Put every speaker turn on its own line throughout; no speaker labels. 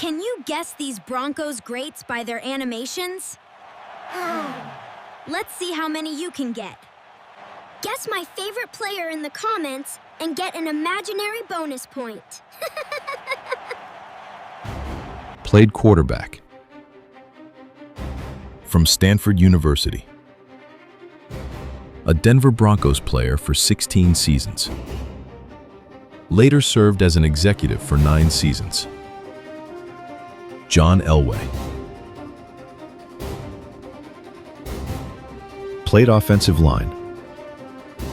Can you guess these Broncos greats by their animations? Let's see how many you can get. Guess my favorite player in the comments and get an imaginary bonus point.
Played quarterback. From Stanford University. A Denver Broncos player for 16 seasons. Later served as an executive for 9 seasons. John Elway. Played offensive line.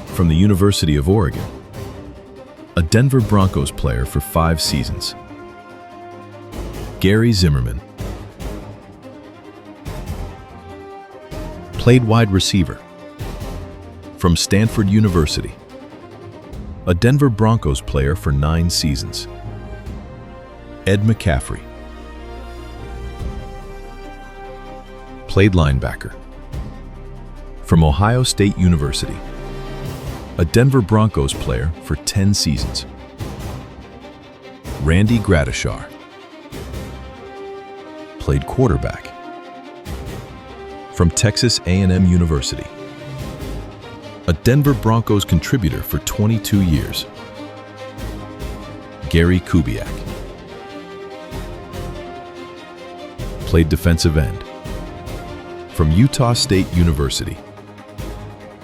From the University of Oregon. A Denver Broncos player for 5 seasons. Gary Zimmerman. Played wide receiver. From Stanford University. A Denver Broncos player for 9 seasons. Ed McCaffrey. Played linebacker. From Ohio State University. A Denver Broncos player for 10 seasons. Randy Gradishar. Played quarterback. From Texas A&M University. A Denver Broncos contributor for 22 years. Gary Kubiak. Played defensive end. From Utah State University.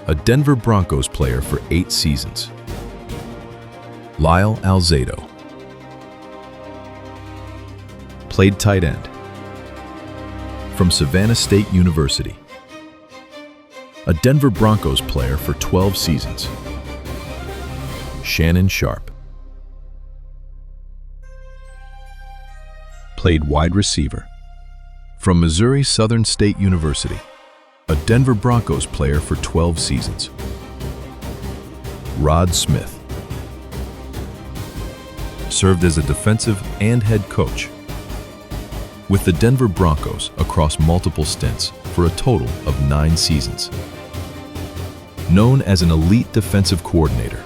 A Denver Broncos player for 8 seasons. Lyle Alzado. Played tight end. From Savannah State University. A Denver Broncos player for 12 seasons. Shannon Sharp. Played wide receiver. From Missouri Southern State University. A Denver Broncos player for 12 seasons. Rod Smith. Served as a defensive and head coach with the Denver Broncos across multiple stints for a total of 9 seasons. Known as an elite defensive coordinator.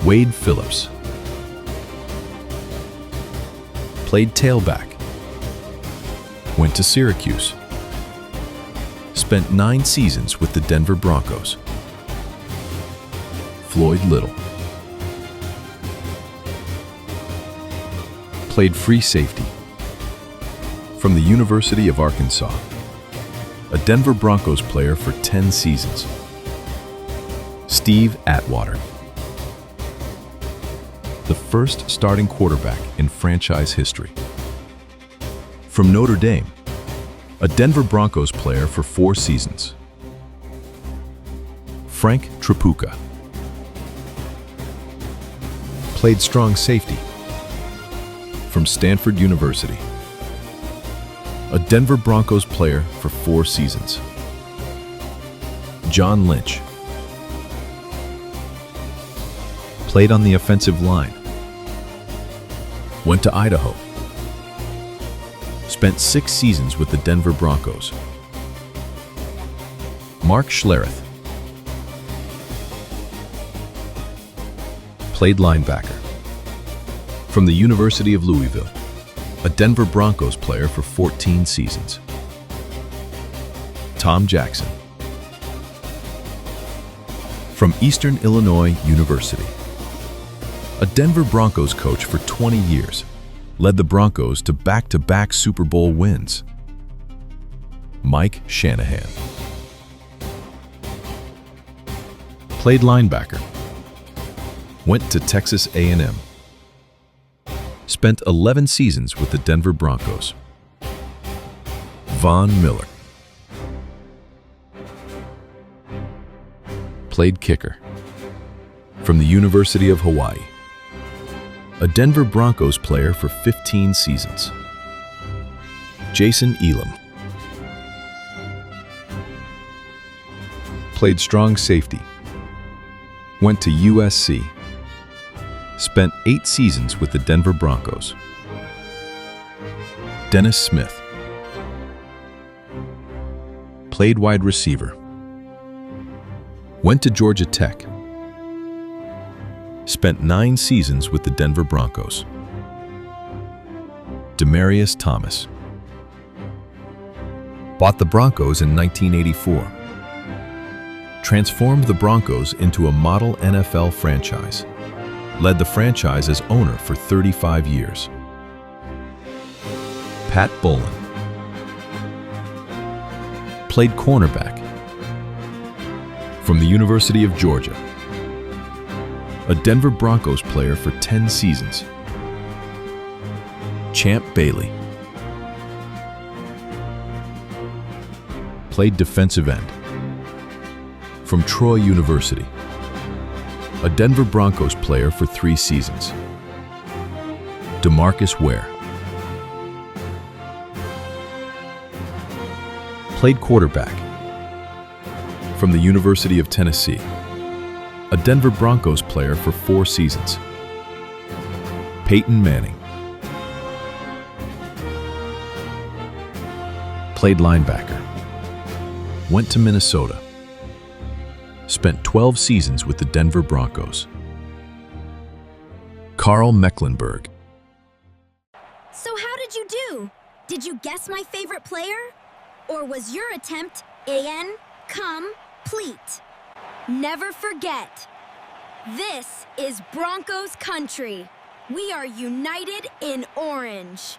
Wade Phillips. Played tailback. Went to Syracuse. Spent 9 seasons with the Denver Broncos. Floyd Little. Played free safety. From the University of Arkansas. A Denver Broncos player for 10 seasons. Steve Atwater. The first starting quarterback in franchise history. From Notre Dame. A Denver Broncos player for 4 seasons. Frank Tripucka. Played strong safety. From Stanford University. A Denver Broncos player for 4 seasons. John Lynch. Played on the offensive line. Went to Idaho. Spent 6 seasons with the Denver Broncos. Mark Schlereth. Played linebacker. From the University of Louisville. A Denver Broncos player for 14 seasons. Tom Jackson. From Eastern Illinois University. A Denver Broncos coach for 20 years. Led the Broncos to back-to-back Super Bowl wins. Mike Shanahan. Played linebacker. Went to Texas A&M. Spent 11 seasons with the Denver Broncos. Von Miller. Played kicker. From the University of Hawaii. A Denver Broncos player for 15 seasons. Jason Elam. Played strong safety. Went to USC. Spent 8 seasons with the Denver Broncos. Dennis Smith. Played wide receiver. Went to Georgia Tech. Spent 9 seasons with the Denver Broncos. Demaryius Thomas. Bought the Broncos in 1984. Transformed the Broncos into a model NFL franchise. Led the franchise as owner for 35 years. Pat Bowlen. Played cornerback. From the University of Georgia. A Denver Broncos player for 10 seasons. Champ Bailey. Played defensive end. From Troy University. A Denver Broncos player for 3 seasons. DeMarcus Ware. Played quarterback. From the University of Tennessee. A Denver Broncos player for 4 seasons. Peyton Manning. Played linebacker. Went to Minnesota. Spent 12 seasons with the Denver Broncos. Karl Mecklenburg.
So how did you do? Did you guess my favorite player? Or was your attempt complete? Never forget, this is Broncos country. We are united in orange.